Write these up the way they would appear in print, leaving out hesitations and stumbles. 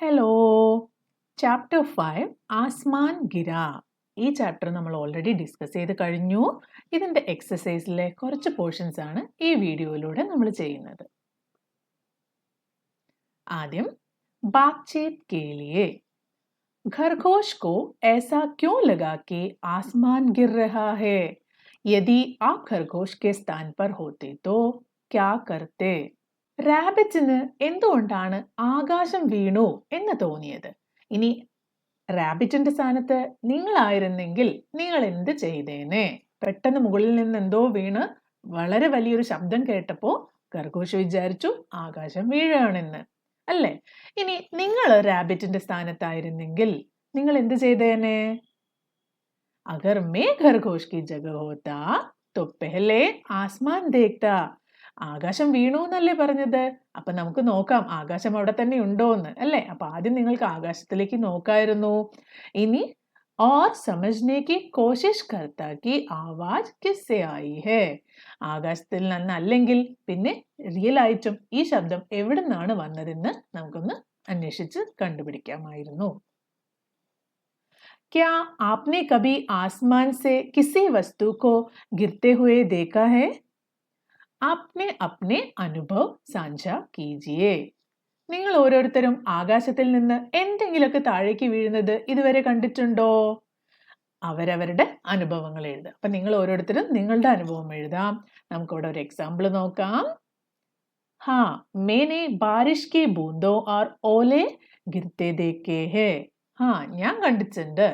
Hello chapter 5 Aasman ഗിര. ഈ chapter നമ്മൾ already discuss ചെയ്ത് കഴിഞ്ഞു. ഇതിൻ്റെ എക്സസൈസിലെ കുറച്ച് പോർഷൻസ് ആണ് ഈ വീഡിയോയിലൂടെ നമ്മൾ ചെയ്യുന്നത്. ആദ്യം ബാത്ചീത് കേ ലിയേ. खरगोश को ऐसा क्यों लगा कि आसमान गिर रहा है? यदि आप खरगोश के स्थान पर होते तो क्या करते? റാബിറ്റിന് എന്തുകൊണ്ടാണ് ആകാശം വീണു എന്ന് തോന്നിയത്? ഇനി റാബിറ്റിന്റെ സ്ഥാനത്ത് നിങ്ങളായിരുന്നെങ്കിൽ നിങ്ങൾ എന്ത് ചെയ്തേനെ? പെട്ടെന്ന് മുകളിൽ നിന്ന് എന്തോ വീണ് വളരെ വലിയൊരു ശബ്ദം കേട്ടപ്പോ ഖർഗോഷ് വിചാരിച്ചു ആകാശം വീഴാണെന്ന്, അല്ലേ? ഇനി നിങ്ങൾ റാബിറ്റിന്റെ സ്ഥാനത്തായിരുന്നെങ്കിൽ നിങ്ങൾ എന്ത് ചെയ്തേനെ? അഗർ മേ ഖർഗോഷ് കി ജഗ ഹോതാ തോ പെഹ്ലെ ആസ്മാൻ ദേഖ്താ. ആകാശം വീണു എന്നല്ലേ പറഞ്ഞത്? അപ്പൊ നമുക്ക് നോക്കാം ആകാശം അവിടെ തന്നെ ഉണ്ടോ എന്ന്, അല്ലേ? അപ്പൊ ആദ്യം നിങ്ങൾക്ക് ആകാശത്തിലേക്ക് നോക്കായിരുന്നു. ഇനി और समझने की कोशिश करता कि आवाज किससे आई है. ആകാശത്തിൽ നിന്നല്ലെങ്കിൽ പിന്നെ റിയൽ ആയിട്ടും ഈ ശബ്ദം എവിടെ നിന്നാണ് വന്നതെന്ന് നമുക്കൊന്ന് അന്വേഷിച്ച് കണ്ടുപിടിക്കാമായിരുന്നു. क्या आपने कभी आसमान से किसी वस्तु को गिरते हुए देखा है? आपने अपने അനുഭവ് സാഞ്ചാ കീജിയേ. നിങ്ങൾ ഓരോരുത്തരും ആകാശത്തിൽ നിന്ന് എന്തെങ്കിലുമൊക്കെ താഴേക്ക് വീഴുന്നത് ഇതുവരെ കണ്ടിട്ടുണ്ടോ? അവരവരുടെ അനുഭവങ്ങൾ എഴുതുക. അപ്പൊ നിങ്ങൾ ഓരോരുത്തരും നിങ്ങളുടെ അനുഭവം എഴുതാം. നമുക്കിവിടെ ഒരു എക്സാമ്പിൾ നോക്കാം. ഹാ മേനെ ബാരിഷ് കി ബൂന്തോ ഓർ ഓലെ ഗിർത്തെ ദേഖേ ഹേ. ഞാൻ കണ്ടിട്ടുണ്ട്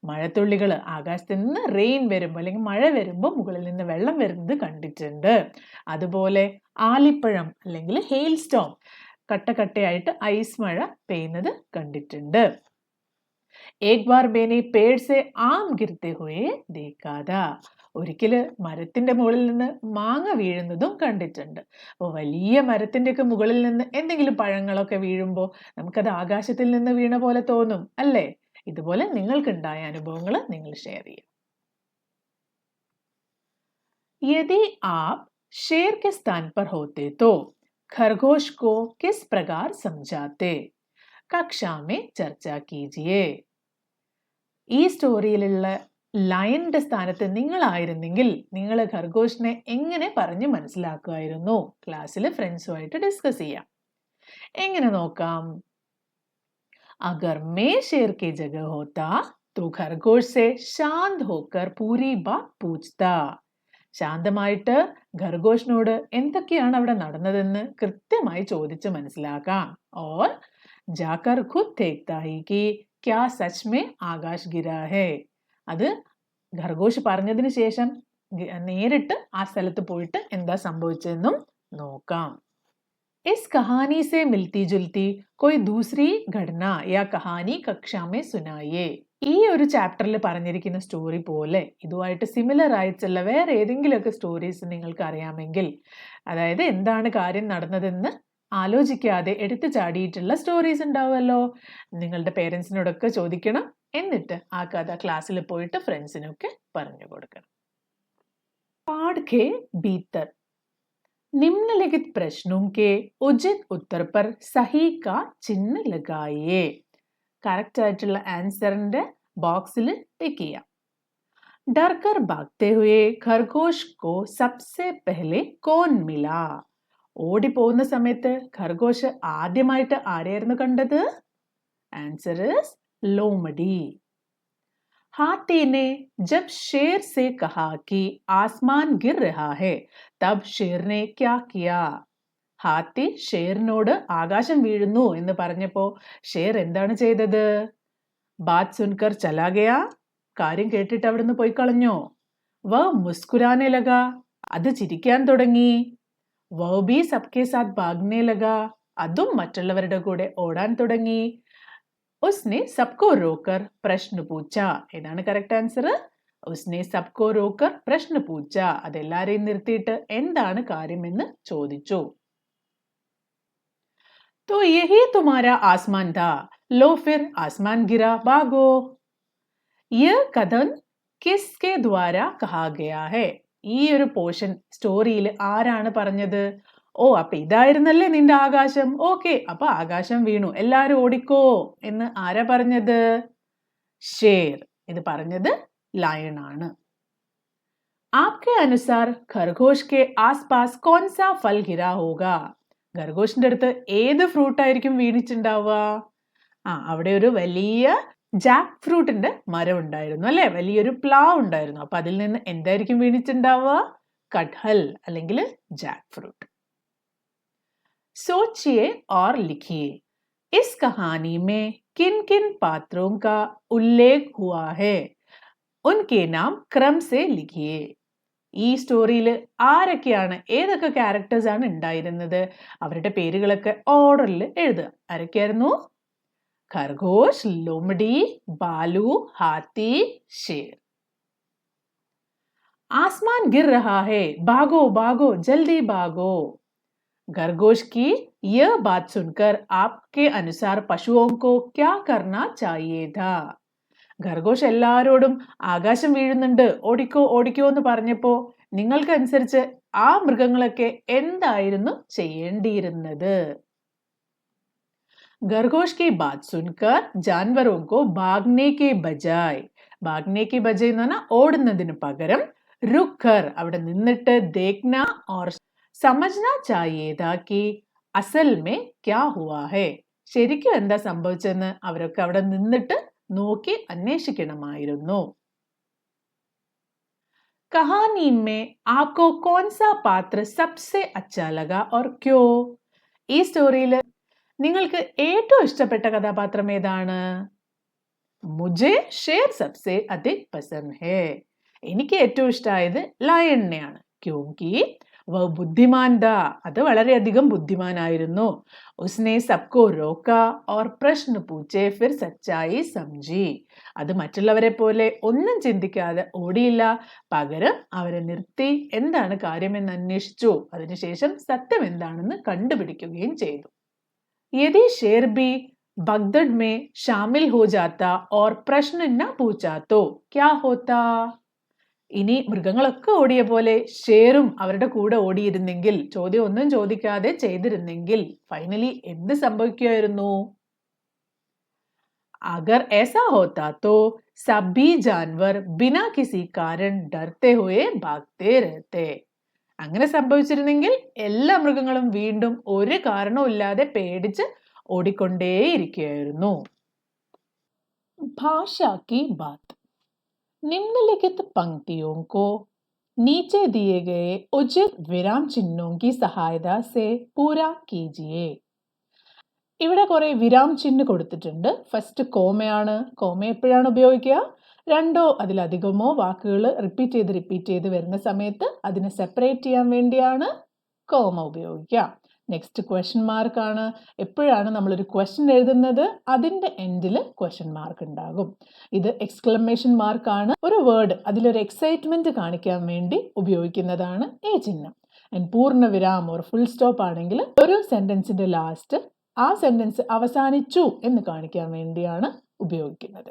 മഴത്തുള്ളികൾ ആകാശത്ത് നിന്ന് റെയിൻ വരുമ്പോൾ അല്ലെങ്കിൽ മഴ വരുമ്പോൾ മുകളിൽ നിന്ന് വെള്ളം വരുന്നത് കണ്ടിട്ടുണ്ട്. അതുപോലെ ആലിപ്പഴം അല്ലെങ്കിൽ ഹെയിൽ സ്റ്റോം കട്ടക്കട്ടയായിട്ട് ഐസ് മഴ പെയ്യുന്നത് കണ്ടിട്ടുണ്ട്. ഏക് ബാർ മേനെ പേഡ് സെ ആം ഗിർത്തെ ഹുയേ ദേഖാ താ. ഒരിക്കല് മരത്തിന്റെ മുകളിൽ നിന്ന് മാങ്ങ വീഴുന്നതും കണ്ടിട്ടുണ്ട്. അപ്പോൾ വലിയ മരത്തിന്റെ ഒക്കെ മുകളിൽ നിന്ന് എന്തെങ്കിലും പഴങ്ങളൊക്കെ വീഴുമ്പോൾ നമുക്കത് ആകാശത്തിൽ നിന്ന് വീണ പോലെ തോന്നും, അല്ലേ? ഇതുപോലെ നിങ്ങൾക്കുണ്ടായ അനുഭവങ്ങൾ നിങ്ങൾ ഷെയർ ചെയ്യാം. യദി ആപ് ഷേർ കെ സ്ഥാൻ പർ ഹോത്തെ തോ ഖർഗോഷ് കോ കിസ് പ്രകാർ സംജാത്തെ? കക്ഷാ മേ ചർച്ച കീജിയേ. ഈ സ്റ്റോറിയിലുള്ള ലയന്റെ സ്ഥാനത്ത് നിങ്ങളായിരുന്നെങ്കിൽ നിങ്ങൾ ഖർഗോഷിനെ എങ്ങനെ പറഞ്ഞ് മനസ്സിലാക്കുമായിരുന്നു? ക്ലാസ്സിൽ ഫ്രണ്ട്സുമായിട്ട് ഡിസ്കസ് ചെയ്യാം. എങ്ങനെ നോക്കാം? അഗർ മേ ഷേർ കി ജഗ ഹോത്താ തോ ഖർഗോഷ് സെ ശാന്ത് ഹോക്കർ പൂരി ബാത് പൂച്ച്താ. ശാന്തമായിട്ട് ഖർഗോഷിനോട് എന്തൊക്കെയാണ് അവിടെ നടന്നതെന്ന് കൃത്യമായി ചോദിച്ച് മനസ്സിലാക്കാം. ഓർ ജാക്കർ ഖുദ് ദേഖ്താ ഹി കി ക്യാ സച്ച് മേ ആകാശ് ഗിരാ ഹേ. അത് ഖർഗോഷ് പറഞ്ഞതിന് ശേഷം നേരിട്ട് ആ സ്ഥലത്ത് പോയിട്ട് എന്താ സംഭവിച്ചതെന്നും നോക്കാം. इस कहानी से मिलती जुलती कोई दूसरी घटना या कहानी कक्षा में सुनाइए. ഈ ഒരു ചാപ്റ്ററിൽ പറഞ്ഞിരിക്കുന്ന സ്റ്റോറി പോലെ ഇതുമായിട്ട് സിമിലർ ആയിട്ടുള്ള വേറെ ഏതെങ്കിലുമൊക്കെ സ്റ്റോറീസ് നിങ്ങൾക്ക് അറിയാമെങ്കിൽ, അതായത് എന്താണ് കാര്യം നടന്നതെന്ന് ആലോചിക്കാതെ എടുത്തു ചാടിയിട്ടുള്ള സ്റ്റോറീസ് ഉണ്ടാവുമല്ലോ, നിങ്ങളുടെ പേരൻസിനോടൊക്കെ ചോദിക്കണം. എന്നിട്ട് ആ കഥ ക്ലാസ്സിൽ പോയിട്ട് ഫ്രണ്ട്സിനൊക്കെ പറഞ്ഞു കൊടുക്കണം. പാഠ് കെ ഭീത്തർ निम्नलिखित प्रश्नों के उचित उत्तर पर सही का चिन्ह लगाइए. കറക്റ്റ് ആയിട്ടുള്ള ആൻസറിന്റെ ബോക്സിൽ ടിക്ക് ചെയ്യാം. डर कर भागते हुए खरगोश को सबसे पहले कौन मिला? ഓടി പോകുന്ന സമയത്ത് ഖർഗോഷ് ആദ്യമായിട്ട് ആരെയായിരുന്നു കണ്ടത്? ആൻസർ ഈസ് ലോമഡി. हाथी ने जब शेर से कहा कि आसमान गिर रहा है तब शेर ने क्या किया? ഹാത്തി ഷേറിനോട് ആകാശം വീഴുന്നു എന്ന് പറഞ്ഞപ്പോ ഷേർ എന്താണ് ചെയ്തത്? ബാത് സുൻകർ ചലാ ഗയാ. കാര്യം കേട്ടിട്ട് അവിടുന്ന് പോയി കളഞ്ഞോ? വ മുസ്കുരാനെ ലഗാ. അത് ചിരിക്കാൻ തുടങ്ങി. വ ബി സബ്കെ സാത്ത് ഭാഗ്നെ ലഗാ. അതും മറ്റുള്ളവരുടെ കൂടെ ഓടാൻ തുടങ്ങി. उसने सबको रोकर प्रश्न पूछा. ഏതാണ് കറക്റ്റ് ആൻസർ? उसने सबको रोकर प्रश्न पूछा. അതെല്ലാരെയും നിർത്തിയിട്ട് എന്താണ് കാര്യമെന്ന് ചോദിച്ചു. तो यही तुम्हारा आसमान था, लो फिर आसमान गिरा, भागो. यह कथन किसके द्वारा कहा गया है? ഈ ഒരു പോർഷൻ സ്റ്റോറിയിൽ ആരാണ് പറഞ്ഞത്? ഓ അപ്പൊ ഇതായിരുന്നല്ലേ നിന്റെ ആകാശം. ഓക്കെ, അപ്പൊ ആകാശം വീണു, എല്ലാരും ഓടിക്കോ എന്ന് ആരാ പറഞ്ഞത്? ഷേർ. ഇത് പറഞ്ഞത് ലയൺ ആണ്. आपके अनुसार खरगोश के आसपास कौन सा फल गिरा होगा? ഖർഗോഷിന്റെ അടുത്ത് ഏത് ഫ്രൂട്ട് ആയിരിക്കും വീണിട്ടുണ്ടാവുക? അവിടെ ഒരു വലിയ ജാക്ക് ഫ്രൂട്ടിന്റെ മരം ഉണ്ടായിരുന്നു അല്ലെ, വലിയൊരു പ്ലാവ് ഉണ്ടായിരുന്നു. അപ്പൊ അതിൽ നിന്ന് എന്തായിരിക്കും വീണിട്ടുണ്ടാവുക? കട്ഹൽ അല്ലെങ്കിൽ ജാക്ക് ഫ്രൂട്ട്. सोचिए और लिखिए, इस कहानी में किन किन पात्रों का उल्लेख हुआ है? उनके नाम क्रम से लिखिए. ഈ സ്റ്റോറിയിൽ ആരൊക്കെയാണ്, ഏതൊക്കെ ക്യാരക്ടേഴ്സ് ആണ് ഉണ്ടായിരുന്നത്? അവരുടെ പേരുകളൊക്കെ ഓർഡറിൽ എഴുതുക. ആരൊക്കെയായിരുന്നു? ഖർഗോഷ്, ലോമഡി, ബാലു, ഹാത്തി, ഷേർ. आसमान गिर रहा है, भागो भागो जल्दी भागो. खरगोश की यह बात सुनकर आपके अनुसार पशुओं को क्या करना चाहिए था? ഖർഗോഷ് എല്ലാരോടും ആകാശം വീഴുന്നുണ്ട്, ഓടിക്കോ ഓടിക്കോ എന്ന് പറഞ്ഞപ്പോ നിങ്ങൾക്കനുസരിച്ച് ആ മൃഗങ്ങളൊക്കെ എന്തായിരുന്നു ചെയ്യേണ്ടിയിരുന്നത്? खरगोश की बात सुनकर जानवरों को भागने के बजाय, भागने के बजाय എന്ന് പറഞ്ഞാൽ ഓടുന്നതിന് പകരം रुककर അവിടെ നിന്നിട്ട് देखना और समझना चाहिए था कि असल में क्या हुआ है. ശരിക്കും എന്താ സംഭവിച്ചെന്ന് അവരൊക്കെ അവിടെ നിന്നിട്ട് നോക്കി അന്വേഷിക്കണമായിരുന്നു. कहानी में आपको कौन सा पात्र सबसे अच्छा लगा और क्यों? ഈ സ്റ്റോറിയിൽ നിങ്ങൾക്ക് ഏറ്റവും ഇഷ്ടപ്പെട്ട കഥാപാത്രം ഏതാണ്? മുझे ഷേർ സബ്സെ അധിക് പസന്ദ് ഹേ. എനിക്ക് ഏറ്റവും ഇഷ്ടമായത് ലയണിനെയാണ്. ക്യോങ്കി വഹ് ബുദ്ധിമാൻ താ, അത് വളരെയധികം ബുദ്ധിമാനായിരുന്നു. ഉസ്നെ സബ്കോ രോക്ക ഓർ പ്രശ്ന പൂച്ചെ ഫിർ സച്ചായി സംജി. അത് മറ്റുള്ളവരെ പോലെ ഒന്നും ചിന്തിക്കാതെ ഓടിയില്ല, പകരം അവരെ നിർത്തി എന്താണ് കാര്യമെന്ന് അന്വേഷിച്ചു, അതിനുശേഷം സത്യം എന്താണെന്ന് കണ്ടുപിടിക്കുകയും ചെയ്തു. यदि शेर भी भगदड़ में शामिल हो जाता और प्रश्न न पूछा तो क्या होता? ഇനി മൃഗങ്ങളൊക്കെ ഓടിയ പോലെ ഷേറും അവരുടെ കൂടെ ഓടിയിരുന്നെങ്കിൽ, ചോദ്യം ഒന്നും ചോദിക്കാതെ ചെയ്തിരുന്നെങ്കിൽ ഫൈനലി എന്ത് സംഭവിക്കുമായിരുന്നു? अगर ऐसा होता तो सभी जानवर बिना किसी कारण डरते हुए भागते रहते. അങ്ങനെ സംഭവിച്ചിരുന്നെങ്കിൽ എല്ലാ മൃഗങ്ങളും വീണ്ടും ഒരു കാരണവും ഇല്ലാതെ പേടിച്ച് ഓടിക്കൊണ്ടേയിരിക്കുകയായിരുന്നു. ഭാഷ की बात. निम्नलिखित पंक्तियों को नीचे दिए गए उचित विराम चिन्हों की सहायता से पूरा कीजिए. ഇവിടെ കുറെ വിരാം ചിഹ്നം കൊടുത്തിട്ടുണ്ട്. ഫസ്റ്റ് കോമയാണ്. കോമ എപ്പോഴാണ് ഉപയോഗിക്കുക? രണ്ടോ അതിലധികമോ വാക്കുകൾ റിപ്പീറ്റ് ചെയ്ത് വരുന്ന സമയത്ത് അതിനെ സെപ്പറേറ്റ് ചെയ്യാൻ വേണ്ടിയാണ് കോമ ഉപയോഗിക്കുക. നെക്സ്റ്റ് ക്വസ്റ്റ്യൻ മാർക്കാണ്. എപ്പോഴാണ് നമ്മളൊരു ക്വസ്റ്റ്യൻ എഴുതുന്നത് അതിൻ്റെ എൻഡിൽ ക്വസ്റ്റ്യൻ മാർക്ക് ഉണ്ടാകും. ഇത് എക്സ്ക്ലമേഷൻ മാർക്കാണ്. ഒരു വേർഡ് അതിലൊരു എക്സൈറ്റ്മെന്റ് കാണിക്കാൻ വേണ്ടി ഉപയോഗിക്കുന്നതാണ് ഈ ചിഹ്നം. പൂർണ്ണ വിരാം ഓർ ഫുൾ സ്റ്റോപ്പ് ആണെങ്കിൽ ഒരു സെന്റൻസിന്റെ ലാസ്റ്റ് ആ സെന്റൻസ് അവസാനിച്ചു എന്ന് കാണിക്കാൻ വേണ്ടിയാണ് ഉപയോഗിക്കുന്നത്.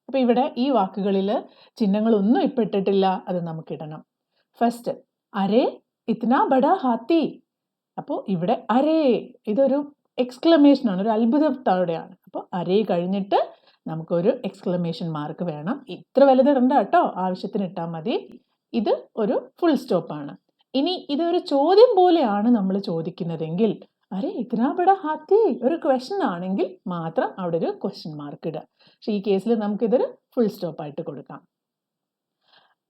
അപ്പൊ ഇവിടെ ഈ വാക്കുകളിൽ ചിഹ്നങ്ങളൊന്നും ഇപ്പൊ ഇട്ടിട്ടില്ല, അത് നമുക്കിടണം. ഫസ്റ്റ് അരേ ഇത്നാ ബഡാ ഹാത്തി. അപ്പോൾ ഇവിടെ അരേ ഇതൊരു എക്സ്ക്ലമേഷൻ ആണ്, ഒരു അത്ഭുതത്തോടെയാണ്. അപ്പോൾ അരേ കഴിഞ്ഞിട്ട് നമുക്കൊരു എക്സ്ക്ലമേഷൻ മാർക്ക് വേണം. ഇത്ര വലുതിടണ്ട കേട്ടോ, ആവശ്യത്തിന് ഇട്ടാൽ മതി. ഇത് ഒരു ഫുൾ സ്റ്റോപ്പ് ആണ്. ഇനി ഇതൊരു ചോദ്യം പോലെയാണ് നമ്മൾ ചോദിക്കുന്നതെങ്കിൽ അരേ ഇത്നാ ബഡാ ഹാത്തി ഒരു ക്വസ്റ്റ്യൻ ആണെങ്കിൽ മാത്രം അവിടെ ഒരു ക്വസ്റ്റ്യൻ മാർക്ക് ഇടുക. പക്ഷെ ഈ കേസിൽ നമുക്കിതൊരു ഫുൾ സ്റ്റോപ്പ് ആയിട്ട് കൊടുക്കാം.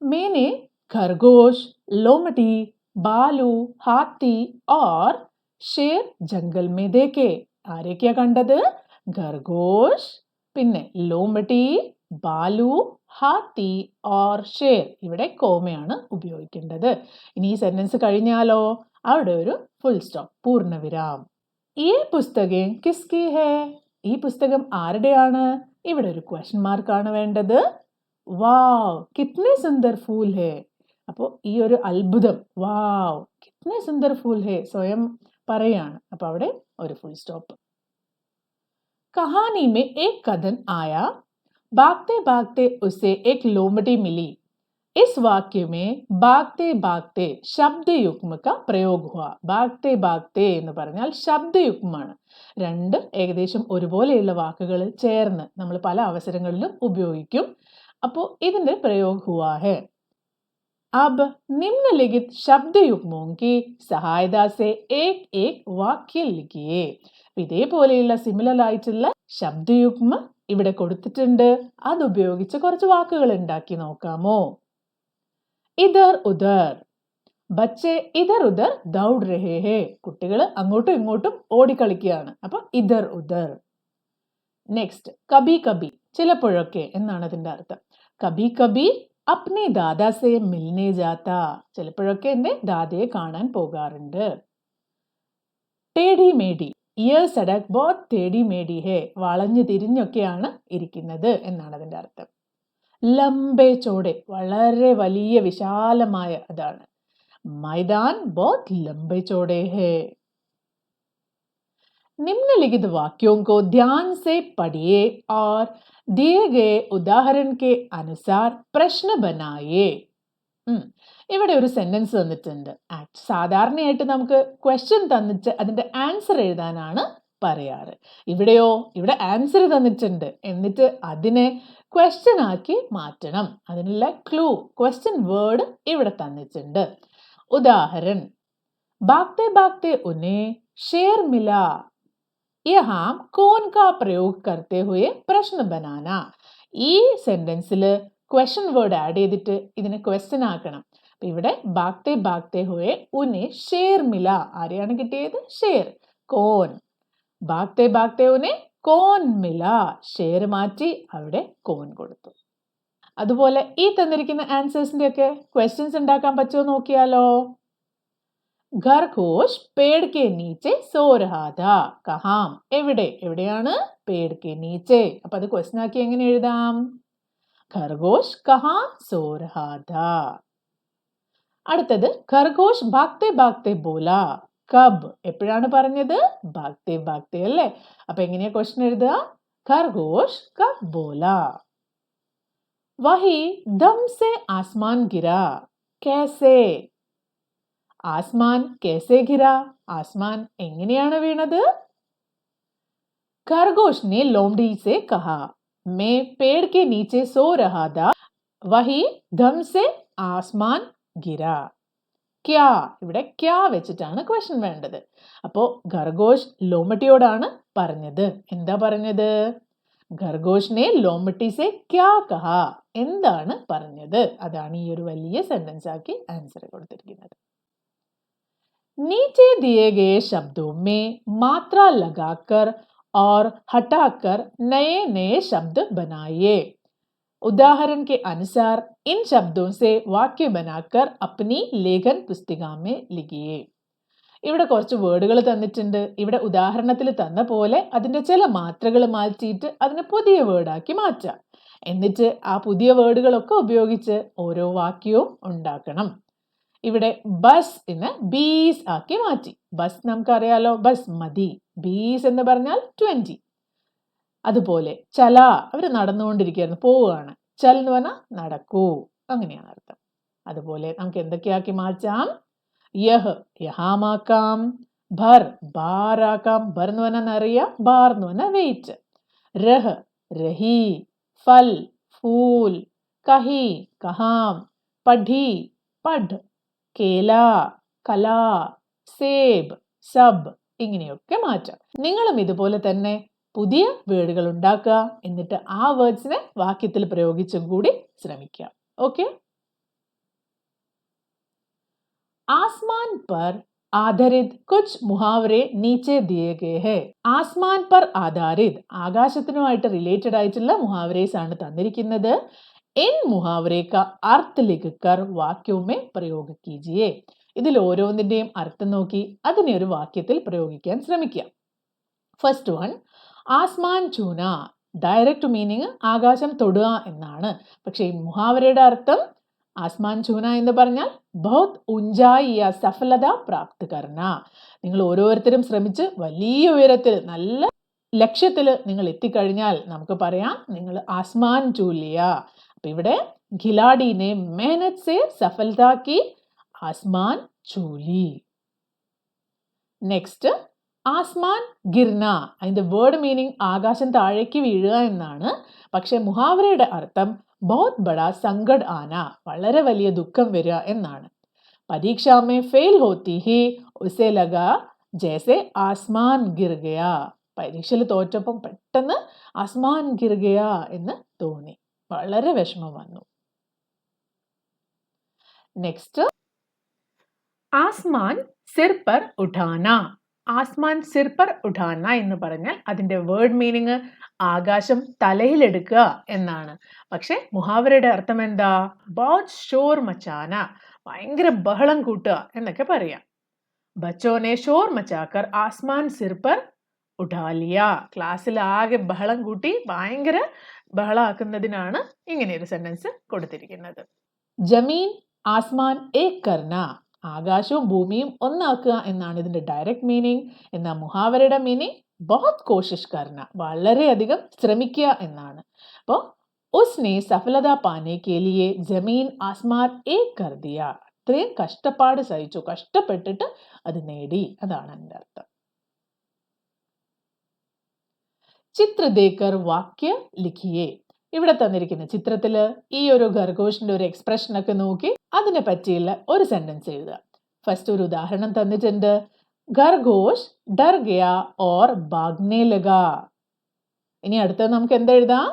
मैंने खरगोश, लोमड़ी, ബാലു, ഹാത്തി और शेर जंगल में देखे. ആരൊക്കെയാ കണ്ടത്? ഖർഗോഷ്, പിന്നെ ലോമടി, ബാലു, ഹാത്തി और शेर. ഇവിടെ കോമയാണ് ഉപയോഗിക്കേണ്ടത്. ഇനി ഈ സെന്റൻസ് കഴിഞ്ഞാലോ അവിടെ ഒരു ഫുൾ സ്റ്റോപ്പ്, പൂർണ്ണവിരാം. ഈ പുസ്തകം കിസ്കി ഹേ. ഈ പുസ്തകം ആരുടെയാണ്? ഇവിടെ ഒരു ക്വസ്റ്റ്യൻ മാർക്കാണ് വേണ്ടത്. വാവ് കിത്നെ സുന്ദർ ഫൂൽ ഹേ. അപ്പോൾ ഈ ഒരു അത്ഭുതം, വാവ് കിത്നെ സുന്ദർ ഫൂൽ ഹേ സ്വയം പറയാണ്. അപ്പൊ അവിടെ ഒരു ഫുൾ സ്റ്റോപ്പ്. कहानी में एक कदन आया, भागते भागते उसे एक लोमड़ी मिली. इस वाक्य में भागते भागते शब्द युग्म का प्रयोग हुआ. ഭാഗത്തെ ഭാഗത്തെ എന്ന് പറഞ്ഞാൽ ശബ്ദയുഗ്മമാണ്. രണ്ട് ഏകദേശം ഒരുപോലെയുള്ള വാക്കുകൾ ചേർന്ന് നമ്മൾ പല അവസരങ്ങളിലും ഉപയോഗിക്കും. അപ്പോൾ ഇതിന്റെ പ്രयोग हुआ है. अब निम्नलिखित शब्द युग्मों की सहायता से एक एक वाक्य लिखिए. ഇതേപോലെയുള്ള സിമിലർ ആയിട്ടുള്ള ശബ്ദയുഗ്മ ഇവിടെ കൊടുത്തിട്ടുണ്ട്. അത് ഉപയോഗിച്ച് കുറച്ച് വാക്കുകൾ ഉണ്ടാക്കി നോക്കാമോ? ഇധർ ഉധർ, ബच्चे ഇധർ ഉധർ ദൗഡ് രഹേ ഹേ, കുട്ടികൾ അങ്ങോട്ടും ഇങ്ങോട്ടും ഓടിക്കളിക്കുകയാണ്. അപ്പൊ ഇധർ ഉധർ. നെക്സ്റ്റ് കബി കബി, ചിലപ്പോഴൊക്കെ എന്നാണ് അതിന്റെ അർത്ഥം. കബി കബി അപ്നെ ദാദാ സെ മിൽനെ ജാത്ത, ചിലപ്പോഴൊക്കെ എന്റെ ദാദയെ കാണാൻ പോകാറുണ്ട്. ടേഡി മേഡി, യേ സഡക് ബഹുത് ടേഡി മേഡി ഹേ, വളഞ്ഞു തിരിഞ്ഞൊക്കെയാണ് ഇരിക്കുന്നത് എന്നാണ് അതിന്റെ അർത്ഥം. ലംബേ ചോടെ, വളരെ വലിയ വിശാലമായ അതാണ്. मैदान बहुत लंबे चौड़े है. निम्नलिखित वाक्यों को ध्यान से पढ़िए और दिए गए उदाहरण के अनुसार प्रश्न बनाइए. ഇവിടെ ഒരു സെന്റൻസ് തന്നിട്ടുണ്ട്. സാധാരണയായിട്ട് നമുക്ക് ക്വസ്റ്റ്യൻ തന്നിട്ട് അതിന്റെ ആൻസർ എഴുതാനാണ് പറയാറ്. ഇവിടെയോ, ഇവിടെ ആൻസർ തന്നിട്ടുണ്ട്, എന്നിട്ട് അതിനെ ക്വസ്റ്റ്യൻ ആക്കി മാറ്റണം. അതിനുള്ള ക്ലൂ, ക്വസ്റ്റ്യൻ വേർഡ് ഇവിടെ തന്നിട്ടുണ്ട്. उदाहरण, भागते भागते उन्हें शेर मिला. यहाँ कौन का प्रयोग करते हुए प्रश्न बनाना. ഈ സെന്റൻസിൽ ക്വസ്റ്റ്യൻ വേർഡ് ആഡ് ചെയ്തിട്ട് ഇതിനെ ക്വസ്റ്റ്യൻ ആക്കണം. അപ്പൊ ഇവിടെ ഭാഗ്തേ ഭാഗ്തേ ഹുയെ ഉന്നെ ഷേർ മില, ആരെയാണ് കിട്ടിയത്? ഷേർ. കോൻ, ഭാഗ്തേ ഭാഗ്തേ ഉന്നെ കോൻ മില, ഷേർ മാറ്റി അവിടെ കോൻ കൊടുത്തു. അതുപോലെ ഈ തന്നിരിക്കുന്ന ആൻസേഴ്സിന്റെ ഒക്കെ ക്വസ്റ്റ്യൻസ് ഉണ്ടാക്കാൻ പറ്റുമോ നോക്കിയാലോ. ഖർഗോഷ് പേഡ് കെ നീച്ചെ സോ രഹാ ഥാ. കഹാം, എവിടെ, എവിടെയാണ്? പേഡ് കെ നീച്ചെ. അപ്പൊ അത് ക്വസ്റ്റ്യൻ ആക്കി എങ്ങനെ എഴുതാം? ഖർഗോഷ് കഹാം സോ രഹാ ഥാ. അടുത്തത് ഖർഗോഷ് ഭാഗ്തേ ഭാഗ്തേ ബോലാ. കബ്, എപ്പോഴാണ് പറഞ്ഞത്? ഭാഗ്തേ ഭാഗ്തേ അല്ലേ. അപ്പൊ എങ്ങനെയാ ക്വസ്റ്റ്യൻ എഴുതുക? ഖർഗോഷ് കബ് ബോലാ. वही दम से आसमान गिरा. कैसे? ആസ്മാൻ कैसे गिरा? ആസ്മാൻ എങ്ങനെയാണ് വീണത്? खरगोश ने लोमड़ी से कहा, मैं पेड़ के नीचे सो रहा था, वही दम से आसमान गिरा. ക്യാ, ഇവിടെ ക്യാ വെച്ചിട്ടാണ് ക്വസ്റ്റ്യൻ വേണ്ടത്. അപ്പോ ഖർഗോഷ് ലോമട്ടിയോടാണ് പറഞ്ഞത്. എന്താ പറഞ്ഞത്? ഖർഗോഷ് ने लोमटी से क्या कहा, എന്താണ് പറഞ്ഞത്? അതാണ് ഈ ഒരു വലിയ സെന്റൻസ് ആക്കി ആൻസർ കൊടുത്തിരിക്കുന്നത്. नीचे दिए गए शब्दों में मात्रा लगाकर और हटाकर नए नए शब्द बनाइए. उदाहरण के अनुसार इन शब्दों से वाक्य बनाकर अपनी लेखन पुस्तिका में लिखिए. ഇവിടെ കുറച്ച് വേർഡുകൾ തന്നിട്ടുണ്ട്. ഇവിടെ ഉദാഹരണത്തിൽ തന്ന പോലെ അതിന്റെ ചില മാത്രകൾ മാറ്റിയിട്ട് അതിനെ പുതിയ വേർഡാക്കി മാറ്റാം. എന്നിട്ട് ആ പുതിയ വേർഡുകളൊക്കെ ഉപയോഗിച്ച് ഓരോ വാക്യവും ഉണ്ടാക്കണം. ഇവിടെ ബസ് എന്ന് ബീസ് ആക്കി മാറ്റി. ബസ് നമുക്കറിയാലോ, ബസ് മതി. ബീസ് എന്ന് പറഞ്ഞാൽ 20. അതുപോലെ ചല, അവര് നടന്നുകൊണ്ടിരിക്കുകയായിരുന്നു, പോവുകയാണ്. ചൽ എന്ന് പറഞ്ഞാൽ നടക്കൂ, അങ്ങനെയാണ് അർത്ഥം. അതുപോലെ നമുക്ക് എന്തൊക്കെയാക്കി മാറ്റാം? യഹ് യഹാമാക്കാം, ഭർ ബാറാക്കാം. ഭർ എന്ന് പറഞ്ഞാൽ നിറയ, ബാർ എന്ന് പറഞ്ഞാൽ വെയിറ്റ്. രഹ് രഹി, ഫൽ ഫൂൽ, കഹി കഹാം, പഠി പഠ്, കേല കല, സേബ് സബ്, ഇങ്ങനെയൊക്കെ മാറ്റാം. നിങ്ങളും ഇതുപോലെ തന്നെ പുതിയ വേർഡുകൾ ഉണ്ടാക്കുക. എന്നിട്ട് ആ വേർഡ്സിനെ വാക്യത്തിൽ പ്രയോഗിച്ചും കൂടി ശ്രമിക്കുക. ഓക്കെ. आसमान पर आधारित कुछ मुहावरे नीचे दिए गए हैं. ആസ്മാൻ പർ ആധാരിത്, ആകാശത്തിനുമായിട്ട് റിലേറ്റഡ് ആയിട്ടുള്ള മുഹാവരേസ് ആണ് തന്നിരിക്കുന്നത്. इन मुहावरे का अर्थ लिखकर वाक्यों में प्रयोग कीजिए. ഇതിൽ ഓരോന്നിന്റെയും അർത്ഥം നോക്കി അതിനെ ഒരു വാക്യത്തിൽ പ്രയോഗിക്കാൻ ശ്രമിക്കുക. ഫസ്റ്റ് വൺ, ആസ്മാൻ ചൂന. ഡയറക്റ്റ് മീനിങ് ആകാശം തൊടുക എന്നാണ്. പക്ഷെ ഈ മുഹാവരയുടെ അർത്ഥം ആസ്മാൻ ചൂന എന്ന് പറഞ്ഞാൽ ബഹുത് ഉഞ്ചായി യാ സഫലത പ്രാപ്ത് കർണ. നിങ്ങൾ ഓരോരുത്തരും ശ്രമിച്ച് വലിയ ഉയരത്തിൽ, നല്ല ലക്ഷ്യത്തിൽ നിങ്ങൾ എത്തിക്കഴിഞ്ഞാൽ നമുക്ക് പറയാം നിങ്ങൾ ആസ്മാൻ ചൂലിയ. അപ്പൊ ഇവിടെ खिलाड़ी ने मेहनत से सफलता की आसमान छू ली. നെക്സ്റ്റ് ആസ്മാൻ ഗിർന. അതിന്റെ വേർഡ് മീനിങ് ആകാശം താഴേക്ക് വീഴുക എന്നാണ്. പക്ഷെ മുഹാവരയുടെ അർത്ഥം ബഹുത് ബഡാ സങ്കട് ആന, വളരെ വലിയ ദുഃഖം വരിക എന്നാണ്. പരീക്ഷ മേ ഫെയിൽ ഹോത്തി ഹി ഉസേ ലഗാ ജൈസെ ആസ്മാൻ ഗിർ ഗയാ. പരീക്ഷയിൽ തോറ്റപ്പം പെട്ടെന്ന് ആസ്മാൻ ഗിർ ഗയാ എന്ന് തോന്നി, വളരെ വിഷമം വന്നു. നെക്സ്റ്റ് ആസ്മാൻ സിർ പർ ഉഠാന. ആസ്മാൻ സിർ പർ ഉഠാന എന്ന് പറഞ്ഞാൽ അതിന്റെ വേർഡ് മീനിങ് ആകാശം തലയിലെടുക്കുക എന്നാണ്. പക്ഷെ മുഹാവരയുടെ അർത്ഥം എന്താ? ബഹുത് ഷോർ മച്ചാന, ഭയങ്കര ബഹളം കൂട്ടുക എന്നൊക്കെ പറയാം. ബച്ചോനെ ഷോർ മച്ചാക്കർ ആസ്മാൻ സിർ പർ ഉഠാലിയ. ക്ലാസ്സിൽ ആകെ ബഹളം കൂട്ടി ഭയങ്കര ബഹളാക്കുന്നതിനാണ് ഇങ്ങനെ ഒരു സെന്റൻസ് കൊടുത്തിരിക്കുന്നത്. ജമീൻ ആസ്മാൻ ഏക് കർന. ആകാശവും ഭൂമിയും ഒന്നാക്കുക എന്നാണ് ഇതിന്റെ ഡയറക്റ്റ് മീനിങ്. എന്നാൽ മുഹാവരയുടെ മീനിങ് ബഹുത് കോശിഷ് കർന, വളരെയധികം ശ്രമിക്കുക എന്നാണ്. അപ്പോൾ ഉസ്നെ സഫലത പാനെ കെ ലിയെ ജമീൻ ആസ്മാൻ ഏക് കർ ദിയ. അത്രയും കഷ്ടപ്പാട് സഹിച്ചു, കഷ്ടപ്പെട്ടിട്ട് അത് നേടി, അതാണ് അതിന്റെ അർത്ഥം. ചിത്ര ദേക്കർ വാക്യ ലിഖിയേ. ഇവിടെ തന്നിരിക്കുന്ന ചിത്രത്തില് ഈ ഒരു ഖർഗോഷിന്റെ ഒരു എക്സ്പ്രഷൻ ഒക്കെ നോക്കി അതിനെ പറ്റിയുള്ള ഒരു സെന്റൻസ് എഴുതുക. ഫസ്റ്റ് ഒരു ഉദാഹരണം തന്നിട്ടുണ്ട്. ഖർഗോഷ് ഡർ ഗയാ ഓർ ഭാഗ്നെ ലഗാ. ഇനി അടുത്തത് നമുക്ക് എന്തെഴുതാം?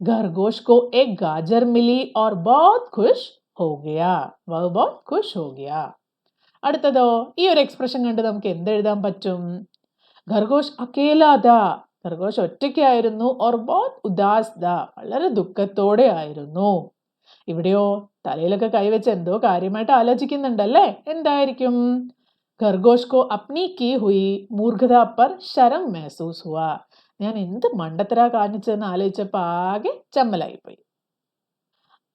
ഖർഗോഷ് കോ എക് ഗാജർ മിലി ഓർ ബഹുത് ഖുഷ് ഹോ ഗയാ. വഹ് ബഹുത് ഖുഷ് ഹോ ഗയാ. അടുത്തതോ ഈ ഒരു എക്സ്പ്രഷൻ കണ്ട് നമുക്ക് എന്തെഴുതാൻ പറ്റും? ഖർഗോഷ് അക്കേലാ ഥാ. ഖർഗോഷ് ഒറ്റയ്ക്കായിരുന്നു. ഓർ ബഹുത് ഉദാസ് ഥാ, വളരെ ദുഃഖത്തോടെ ആയിരുന്നു. ഇവിടെയോ തലയിലൊക്കെ കൈവച്ച് എന്തോ കാര്യമായിട്ട് ആലോചിക്കുന്നുണ്ടല്ലേ? എന്തായിരിക്കും? ഖർഗോഷ് കോ അപ്നി കി ഹുയി മൂർഖത പർ ശരം മെഹസൂസ് ഹുവ. ഞാൻ എന്ത് മണ്ടത്തരാ കാണിച്ചെന്ന് ആലോചിച്ചപ്പോൾ ആകെ ചമ്മലായിപ്പോയി.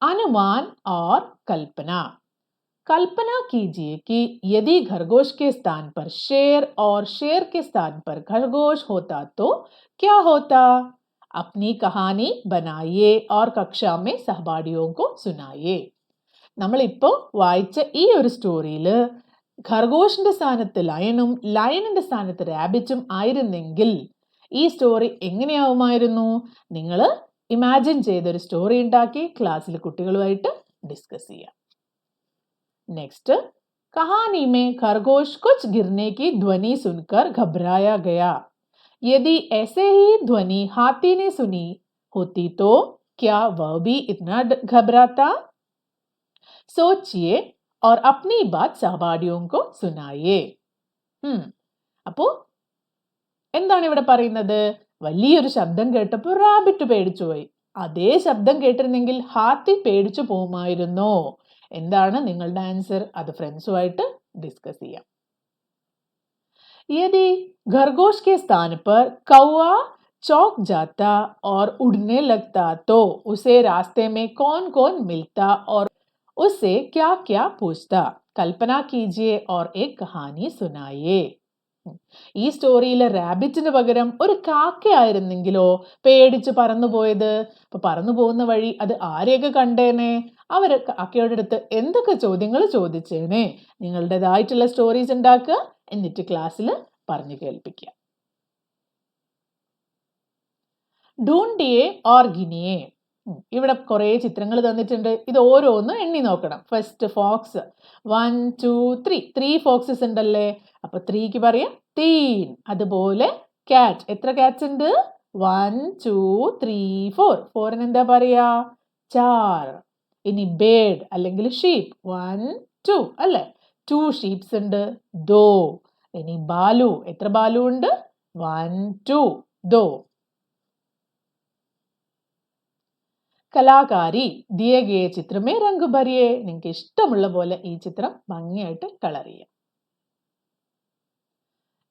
അനുമാൻ ഓർ കൽപ്പന. कल्पना कीजिए कि यदि खरगोश के स्थान पर शेर और शेर के स्थान पर खरगोश होता तो क्या होता? अपनी कहानी बनाइए और कक्षा में सहपाठियों को सुनाइए. നമ്മളിപ്പോ വായിച്ച ഈ ഒരു സ്റ്റോറിയിൽ ഖർഗോഷിന്റെ സ്ഥാനത്ത് ലയണും ലയണിന്റെ സ്ഥാനത്ത് റാബിറ്റും ആയിരുന്നെങ്കിൽ ഈ സ്റ്റോറി എങ്ങനെയാവുമായിരുന്നു? നിങ്ങൾ ഇമാജിൻ ചെയ്തൊരു സ്റ്റോറി ഉണ്ടാക്കി ക്ലാസ്സിൽ കുട്ടികളുമായിട്ട് ഡിസ്കസ് ചെയ്യാം. नेक्स्ट कहानी में खरगोश कुछ गिरने की ध्वनि सुनकर घबराया गया. यदि ऐसे ही ध्वनि हाथी ने सुनी होती तो क्या वह भी इतना घबराता? सोचिए और अपनी बात सहपाठियों को सुनाइए. അപ്പോ എന്താണ് ഇവിടെ പറയുന്നത്? വലിയൊരു ശബ്ദം കേട്ടപ്പോൾ റാബിറ്റ് പേടിച്ചുപോയി. അതേ ശബ്ദം കേട്ടിരുന്നെങ്കിൽ ഹാത്തി പേടിച്ചു പോകുമായിരുന്നോ? എന്താണ് നിങ്ങളുടെ ആൻസർ? അത് ഫ്രണ്ട്സുമായിട്ട് ഡിസ്കസ് ചെയ്യാം. यदि खरगोश के स्थान पर कौवा चौंक जाता और उड़ने लगता तो उसे रास्ते में कौन कौन मिलता और उससे क्या क्या पूछता? कल्पना कीजिए और एक कहानी सुनाइए. ഈ സ്റ്റോറിയിൽ റാബിറ്റിന് പകരം ഒരു കാക്കയായിരുന്നെങ്കിലോ പേടിച്ച് പറന്നു പോയത്? അപ്പൊ പറന്നു പോകുന്ന വഴി അത് ആരെയൊക്കെ കണ്ടേനെ? അവര് കാക്കയുടെ അടുത്ത് എന്തൊക്കെ ചോദ്യങ്ങൾ ചോദിച്ചേനെ? നിങ്ങളുടേതായിട്ടുള്ള സ്റ്റോറീസ് ഉണ്ടാക്കുക, എന്നിട്ട് ക്ലാസ്സിൽ പറഞ്ഞു കേൾപ്പിക്കുക. ഢൂണ്ടിയെ ഓർ ഗിനിയെ. ഇവിടെ കുറെ ചിത്രങ്ങൾ തന്നിട്ടുണ്ട്. ഇത് ഓരോന്ന് എണ്ണി നോക്കണം. ഫസ്റ്റ് ഫോക്സ് 1 2 3 3 ഫോക്സസ് ഉണ്ടല്ലേ? അപ്പൊ 3ക്ക് പറയാം തീൻ. അതുപോലെ ക്യാറ്റ്, എത്ര ക്യാറ്റ്സ് ഉണ്ട്? 1 2 3 4. 4ന് എന്താ പറയാ? ചാർ. ഇനി ബേഡ് അല്ലെങ്കിൽ ഷീപ്പ് 1 2 അല്ലേ? 2 ഷീപ്സ് ഉണ്ട്. ദോ. ഇനി ബാലു, എത്ര ബാലു ഉണ്ട്? 1 2 ദോ. കലാകാരി ദിയെ ഗയെ ചിത്രമേ രംഗ് ഭരിയേ. നിങ്ങൾക്ക് ഇഷ്ടമുള്ള പോലെ ഈ ചിത്രം ഭംഗിയായിട്ട് കളർ ചെയ്യാം.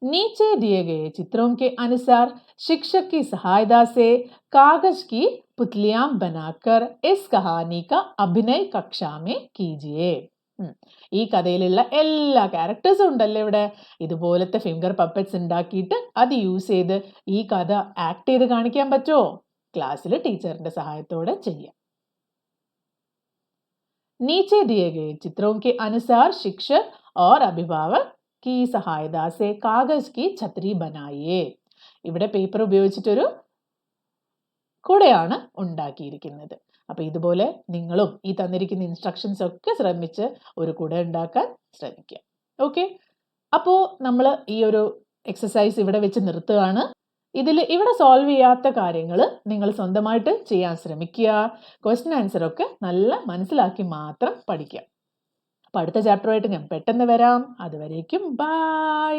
नीचे दिए गए चित्रों के अनुसार शिक्षक की सहायता से कागज की पुतलियां बनाकर इस कहानी का अभिनय कक्षा में कीजिए. ഈ കഥയിലുള്ള എല്ലാ ക്യാരക്ടേഴ്സും ഉണ്ടല്ലോ ഇവിടെ. ഇതുപോലത്തെ ഫിംഗർ പപ്പറ്റ്സ് ഉണ്ടാക്കിയിട്ട് അത് യൂസ് ചെയ്ത് ഈ കഥ ആക്ട് ചെയ്ത് കാണിക്കാൻ പറ്റുമോ? ക്ലാസ്സിൽ ടീച്ചറിന്റെ സഹായത്തോടെ ചെയ്യാം. नीचे दिए गए चित्रों के अनुसार शिक्षक और अभिभावक की सहायता से कागज की छतरी बनाइए. ഇവിടെ പേപ്പർ ഉപയോഗിച്ചിട്ടൊരു കുടയാണ് ഉണ്ടാക്കിയിരിക്കുന്നത്. അപ്പോൾ ഇതുപോലെ നിങ്ങളും ഈ തന്നിരിക്കുന്ന ഇൻസ്ട്രക്ഷൻസ് ഒക്കെ ശ്രമിച്ച് ഒരു കുട ഉണ്ടാക്കാൻ ശ്രമിക്കുക. ഓക്കെ, അപ്പോൾ നമ്മൾ ഈ ഒരു എക്സസൈസ് ഇവിടെ വെച്ച് നിർത്തുകയാണ്. ഇവിടെ സോൾവ് ചെയ്യാത്ത കാര്യങ്ങൾ നിങ്ങൾ സ്വന്തമായിട്ട് ചെയ്യാൻ ശ്രമിക്കുക. ക്വസ്റ്റ്യൻ ആൻസർ ഒക്കെ നല്ല മനസ്സിലാക്കി മാത്രം പഠിക്കുക. അപ്പോൾ അടുത്ത ചാപ്റ്ററുമായിട്ട് ഞാൻ പെട്ടെന്ന് വരാം. അതുവരേക്കും ബൈ.